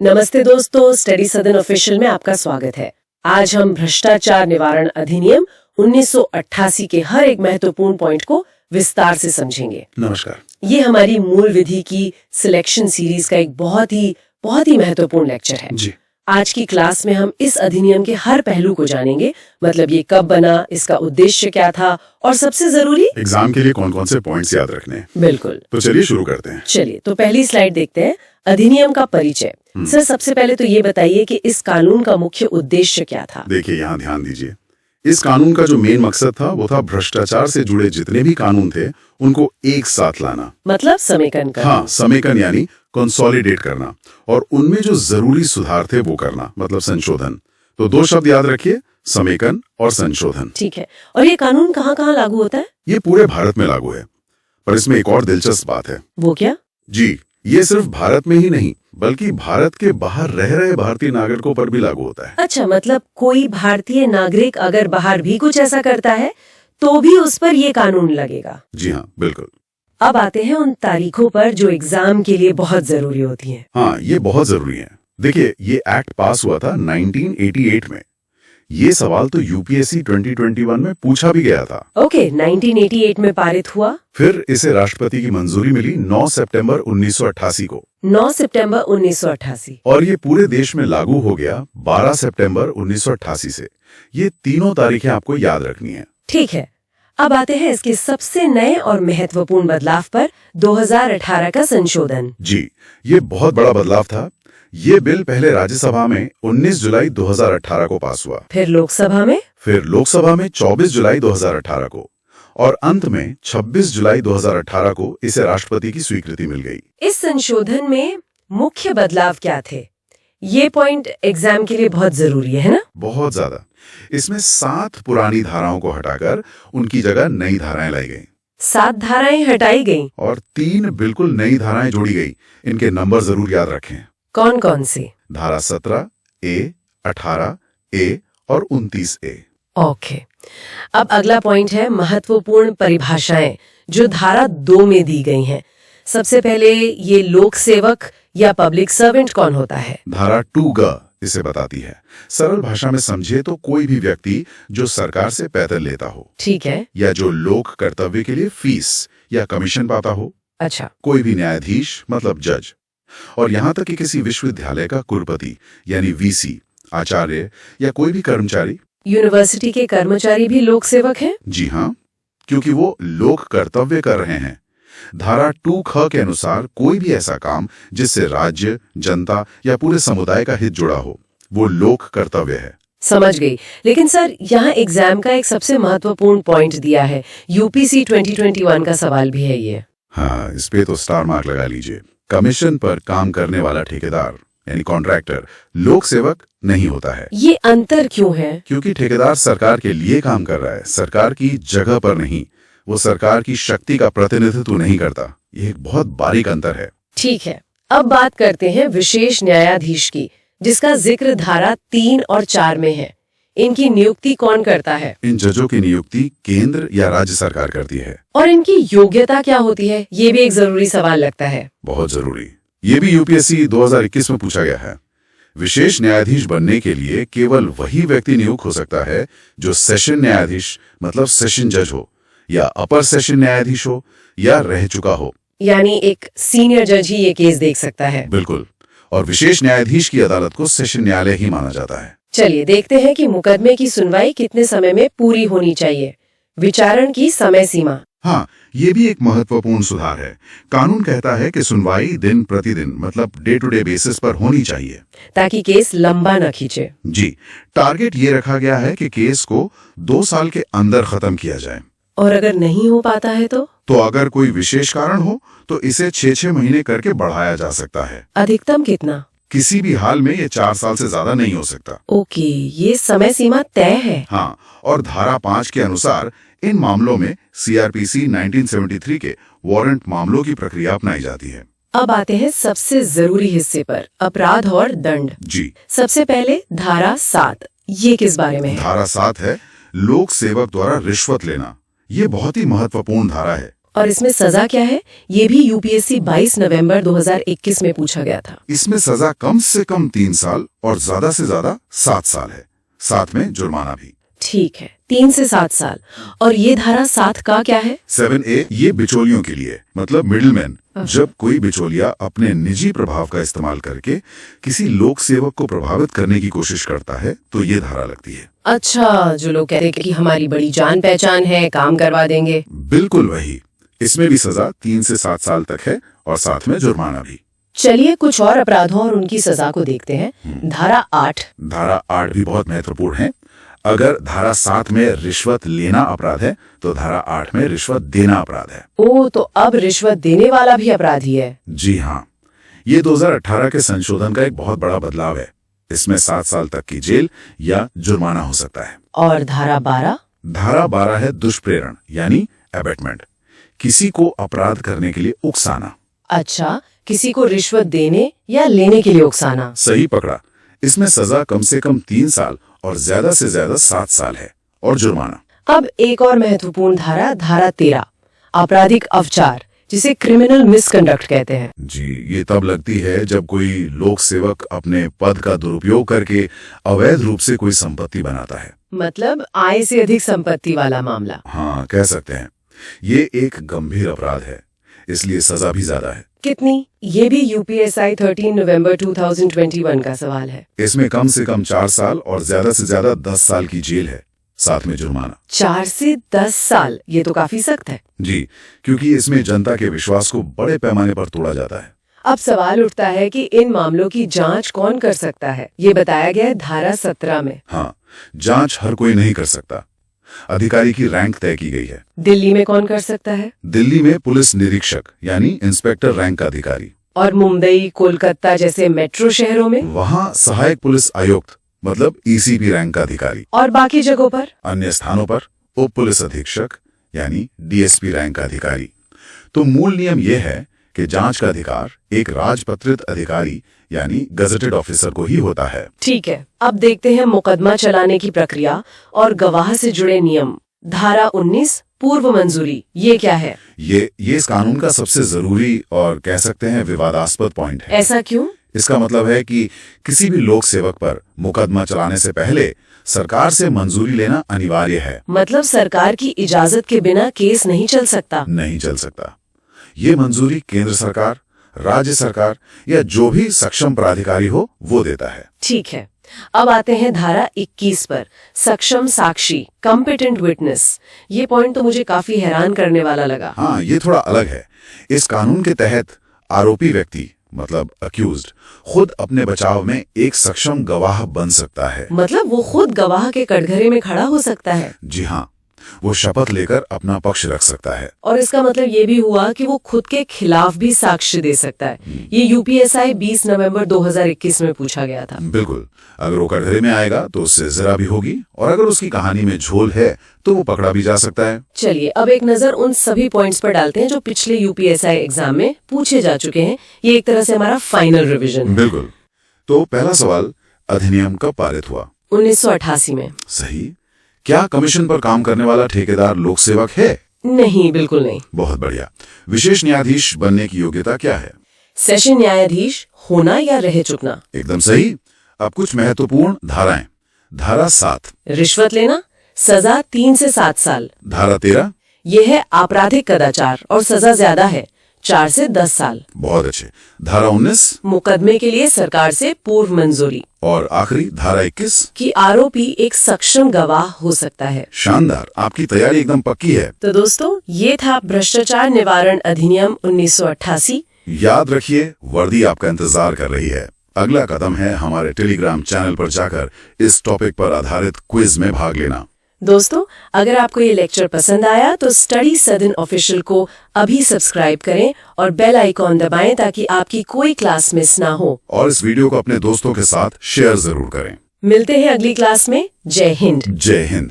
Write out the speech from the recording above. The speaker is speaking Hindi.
नमस्ते दोस्तों, स्टडी सदन ऑफिशियल में आपका स्वागत है। आज हम भ्रष्टाचार निवारण अधिनियम 1988 के हर एक महत्वपूर्ण पॉइंट को विस्तार से समझेंगे। नमस्कार। ये हमारी मूल विधि की सिलेक्शन सीरीज का एक बहुत ही महत्वपूर्ण लेक्चर है जी। आज की क्लास में हम इस अधिनियम के हर पहलू को जानेंगे, मतलब ये कब बना, इसका उद्देश्य क्या था और सबसे जरूरी एग्जाम के लिए कौन कौन से पॉइंट्स याद रखने हैं। बिल्कुल। तो चलिए शुरू करते हैं। चलिए, तो पहली स्लाइड देखते हैं, अधिनियम का परिचय। सर, सबसे पहले तो ये बताइए कि इस कानून का मुख्य उद्देश्य क्या था। देखिए, यहाँ ध्यान दीजिए। इस कानून का जो मेन मकसद था वो था भ्रष्टाचार से जुड़े जितने भी कानून थे उनको एक साथ लाना, मतलब समेकन करना। हाँ, समेकन यानी कंसोलिडेट करना, और उनमें जो जरूरी सुधार थे वो करना, मतलब संशोधन। तो दो शब्द याद रखिए, समेकन और संशोधन। ठीक है। और ये कानून कहाँ कहाँ लागू होता है? ये पूरे भारत में लागू है, पर इसमें एक और दिलचस्प बात है। वो क्या? जी, ये सिर्फ भारत में ही नहीं बल्कि भारत के बाहर रह रहे भारतीय नागरिकों पर भी लागू होता है। अच्छा, मतलब कोई भारतीय नागरिक अगर बाहर भी कुछ ऐसा करता है तो भी उस पर ये कानून लगेगा? जी हाँ, बिल्कुल। अब आते हैं उन तारीखों पर जो एग्जाम के लिए बहुत जरूरी होती हैं। हाँ, ये बहुत जरूरी है। देखिए, ये एक्ट पास हुआ था 1988 में। ये सवाल तो यूपीएससी 2021 में पूछा भी गया था। ओके, 1988 में पारित हुआ। फिर इसे राष्ट्रपति की मंजूरी मिली 9 सितंबर 1988 को। 9 सितंबर 1988। और ये पूरे देश में लागू हो गया 12 सितंबर 1988 से। ये तीनों तारीखें आपको याद रखनी है। ठीक है। अब आते हैं इसके सबसे नए और महत्वपूर्ण बदलाव पर, 2018 का संशोधन। जी, ये बहुत बड़ा बदलाव था। ये बिल पहले राज्यसभा में 19 जुलाई 2018 को पास हुआ, फिर लोकसभा में 24 जुलाई 2018 को, और अंत में 26 जुलाई 2018 को इसे राष्ट्रपति की स्वीकृति मिल गई। इस संशोधन में मुख्य बदलाव क्या थे? ये पॉइंट एग्जाम के लिए बहुत जरूरी है ना? बहुत ज्यादा। इसमें 7 पुरानी धाराओं को हटाकर उनकी जगह नई धाराएं लाई गई। 7 धाराएं हटाई गईं। और 3 बिल्कुल नई धाराएं जोड़ी गई। इनके नंबर जरूर याद रखें। कौन कौन सी? धारा 17A, 18A और 29A। ओके। अब अगला पॉइंट है महत्वपूर्ण परिभाषाएं जो धारा 2 में दी गई हैं। सबसे पहले, ये लोक सेवक या पब्लिक सर्वेंट कौन होता है? धारा 2G इसे बताती है। सरल भाषा में समझे तो कोई भी व्यक्ति जो सरकार से पैदल लेता हो, ठीक है, या जो लोक कर्तव्य के लिए फीस या कमीशन पाता हो। अच्छा। कोई भी न्यायाधीश मतलब जज, और यहाँ तक कि किसी विश्वविद्यालय का कुलपति यानी वीसी, आचार्य या कोई भी कर्मचारी। यूनिवर्सिटी के कर्मचारी भी लोक सेवक हैं? जी हाँ, क्योंकि वो लोक कर्तव्य कर रहे हैं। धारा 2ख के अनुसार कोई भी ऐसा काम जिससे राज्य, जनता या पूरे समुदाय का हित जुड़ा हो, वो लोक कर्तव्य है। समझ गई। लेकिन सर, यहाँ एग्जाम का एक सबसे महत्वपूर्ण पॉइंट दिया है, यूपीसी 2021 का सवाल भी है ये। हाँ, इस पे तो स्टार मार्क लगा लीजिए। कमीशन पर काम करने वाला ठेकेदार यानी कॉन्ट्रैक्टर लोक सेवक नहीं होता है। ये अंतर क्यों है? क्योंकि ठेकेदार सरकार के लिए काम कर रहा है, सरकार की जगह पर नहीं। वो सरकार की शक्ति का प्रतिनिधित्व नहीं करता। ये एक बहुत बारीक अंतर है। ठीक है। अब बात करते हैं विशेष न्यायाधीश की, जिसका जिक्र धारा 3 और 4 में है। इनकी नियुक्ति कौन करता है? इन जजों की नियुक्ति केंद्र या राज्य सरकार करती है। और इनकी योग्यता क्या होती है? ये भी एक जरूरी सवाल लगता है। बहुत जरूरी। ये भी यूपीएससी 2021 में पूछा गया है। विशेष न्यायाधीश बनने के लिए केवल वही व्यक्ति नियुक्त हो सकता है जो सेशन न्यायाधीश मतलब सेशन जज हो, या अपर सेशन न्यायाधीश हो, या रह चुका हो। यानी एक सीनियर जज ही ये केस देख सकता है। बिल्कुल। और विशेष न्यायाधीश की अदालत को सेशन न्यायालय ही माना जाता है। चलिए देखते हैं कि मुकदमे की सुनवाई कितने समय में पूरी होनी चाहिए। विचारण की समय सीमा। हाँ, ये भी एक महत्वपूर्ण सुधार है। कानून कहता है कि सुनवाई दिन प्रतिदिन मतलब डे टू डे बेसिस पर होनी चाहिए, ताकि केस लंबा न खींचे। जी। टारगेट ये रखा गया है कि केस को 2 साल के अंदर खत्म किया जाए। और अगर नहीं हो पाता है तो अगर कोई विशेष कारण हो तो इसे 6-6 महीने करके बढ़ाया जा सकता है। अधिकतम कितना? किसी भी हाल में ये 4 साल से ज्यादा नहीं हो सकता। ओके, ये समय सीमा तय है। हाँ, और धारा 5 के अनुसार इन मामलों में सीआरपीसी 1973 के वारंट मामलों की प्रक्रिया अपनाई जाती है। अब आते हैं सबसे जरूरी हिस्से पर, अपराध और दंड। जी। सबसे पहले धारा 7, ये किस बारे में है? धारा 7 है लोक सेवक द्वारा रिश्वत लेना। ये बहुत ही महत्वपूर्ण धारा है। और इसमें सजा क्या है? ये भी यूपीएससी 22 नवंबर 2021 में पूछा गया था। इसमें सजा कम से कम 3 साल और ज्यादा से ज्यादा 7 साल है, साथ में जुर्माना भी। ठीक है, 3 से 7 साल। और ये धारा 7 का क्या है? 7A ये बिचौलियों के लिए, मतलब मिडिलमैन। जब कोई बिचौलिया अपने निजी प्रभाव का इस्तेमाल करके किसी लोक सेवक को प्रभावित करने की कोशिश करता है तो ये धारा लगती है। अच्छा, जो लोग कहते हैं कि हमारी बड़ी जान पहचान है, काम करवा देंगे। बिल्कुल वही। इसमें भी सजा 3 से 7 साल तक है और साथ में जुर्माना भी। चलिए कुछ और अपराधों और उनकी सजा को देखते हैं। धारा 8। धारा 8 भी बहुत महत्वपूर्ण है। अगर धारा 7 में रिश्वत लेना अपराध है तो धारा 8 में रिश्वत देना अपराध है। ओ, तो अब रिश्वत देने वाला भी अपराधी है। जी हाँ, ये 2018 के संशोधन का एक बहुत बड़ा बदलाव है। इसमें 7 साल तक की जेल या जुर्माना हो सकता है। और धारा 12? धारा 12 है दुष्प्रेरण यानी एबेटमेंट, किसी को अपराध करने के लिए उकसाना। अच्छा, किसी को रिश्वत देने या लेने के लिए उकसाना। सही पकड़ा। इसमें सजा कम से कम 3 साल और ज्यादा से ज्यादा 7 साल है और जुर्माना। अब एक और महत्वपूर्ण धारा, धारा 13, आपराधिक अवचार, जिसे क्रिमिनल मिसकंडक्ट कहते हैं। जी, ये तब लगती है जब कोई लोक सेवक अपने पद का दुरुपयोग करके अवैध रूप से कोई संपत्ति बनाता है। मतलब आय से अधिक संपत्ति वाला मामला। हाँ, कह सकते हैं। ये एक गंभीर अपराध है, इसलिए सजा भी ज्यादा है। कितनी? ये भी यूपीएसआई 13 नवंबर 2021 का सवाल है। इसमें कम से कम 4 साल और ज्यादा से ज्यादा 10 साल की जेल है, साथ में जुर्माना। 4 से 10 साल, ये तो काफी सख्त है। जी, क्योंकि इसमें जनता के विश्वास को बड़े पैमाने पर तोड़ा जाता है। अब सवाल उठता है कि इन मामलों की जांच कौन कर सकता है? ये बताया गया है धारा 17 में। हाँ, जांच हर कोई नहीं कर सकता। अधिकारी की रैंक तय की गई है। दिल्ली में कौन कर सकता है? दिल्ली में पुलिस निरीक्षक यानी इंस्पेक्टर रैंक का अधिकारी। और मुंबई, कोलकाता जैसे मेट्रो शहरों में? वहाँ सहायक पुलिस आयुक्त मतलब ईसीपी रैंक का अधिकारी। और बाकी जगहों पर? अन्य स्थानों पर उप पुलिस अधीक्षक यानी डीएसपी रैंक का अधिकारी। तो मूल नियम यह है कि जांच का अधिकार एक राजपत्रित अधिकारी यानी गजेटेड ऑफिसर को ही होता है। ठीक है, अब देखते हैं मुकदमा चलाने की प्रक्रिया और गवाह से जुड़े नियम। धारा 19, पूर्व मंजूरी, ये क्या है? ये इस कानून का सबसे जरूरी और कह सकते हैं विवादास्पद पॉइंट है। ऐसा क्यों? इसका मतलब है कि किसी भी लोक सेवक पर मुकदमा चलाने से पहले सरकार से मंजूरी लेना अनिवार्य है। मतलब सरकार की इजाजत के बिना केस नहीं चल सकता? नहीं चल सकता। ये मंजूरी केंद्र सरकार, राज्य सरकार या जो भी सक्षम प्राधिकारी हो वो देता है। ठीक है, अब आते हैं धारा 21 पर, सक्षम साक्षी, कॉम्पिटेंट विटनेस। ये पॉइंट तो मुझे काफी हैरान करने वाला लगा। हाँ, ये थोड़ा अलग है। इस कानून के तहत आरोपी व्यक्ति मतलब अक्यूज्ड खुद अपने बचाव में एक सक्षम गवाह बन सकता है। मतलब वो खुद गवाह के कटघरे में खड़ा हो सकता है? जी हाँ, वो शपथ लेकर अपना पक्ष रख सकता है। और इसका मतलब ये भी हुआ कि वो खुद के खिलाफ भी साक्ष्य दे सकता है। ये यूपीएसआई 20 नवंबर 2021 में पूछा गया था। बिल्कुल, अगर वो कटघरे में आएगा तो उससे जरा भी होगी और अगर उसकी कहानी में झोल है तो वो पकड़ा भी जा सकता है। चलिए अब एक नजर उन सभी पॉइंट्स पर डालते हैं जो पिछले यूपीएसआई एग्जाम में पूछे जा चुके हैं। ये एक तरह से हमारा फाइनल रिवीजन। बिल्कुल। तो पहला सवाल, अधिनियम कब पारित हुआ? 1988 में। सही। क्या कमीशन पर काम करने वाला ठेकेदार लोक सेवक है? नहीं, बिल्कुल नहीं। बहुत बढ़िया। विशेष न्यायाधीश बनने की योग्यता क्या है? सेशन न्यायाधीश होना या रह चुकना? एकदम सही। अब कुछ महत्वपूर्ण धाराएं। धारा 7, रिश्वत लेना, सजा 3 से 7 साल। धारा 13, यह है आपराधिक कदाचार और सजा ज्यादा है, 4 से 10 साल। बहुत अच्छे। धारा 19, मुकदमे के लिए सरकार से पूर्व मंजूरी। और आखिरी धारा 21 कि आरोपी एक सक्षम गवाह हो सकता है। शानदार, आपकी तैयारी एकदम पक्की है। तो दोस्तों, ये था भ्रष्टाचार निवारण अधिनियम 1988। याद रखिए, वर्दी आपका इंतजार कर रही है। अगला कदम है हमारे टेलीग्राम चैनल पर जाकर इस टॉपिक पर आधारित क्विज में भाग लेना। दोस्तों, अगर आपको ये लेक्चर पसंद आया तो स्टडी सदन ऑफिशियल को अभी सब्सक्राइब करें और बेल आइकॉन दबाएं ताकि आपकी कोई क्लास मिस ना हो। और इस वीडियो को अपने दोस्तों के साथ शेयर जरूर करें। मिलते हैं अगली क्लास में। जय हिंद। जय हिंद।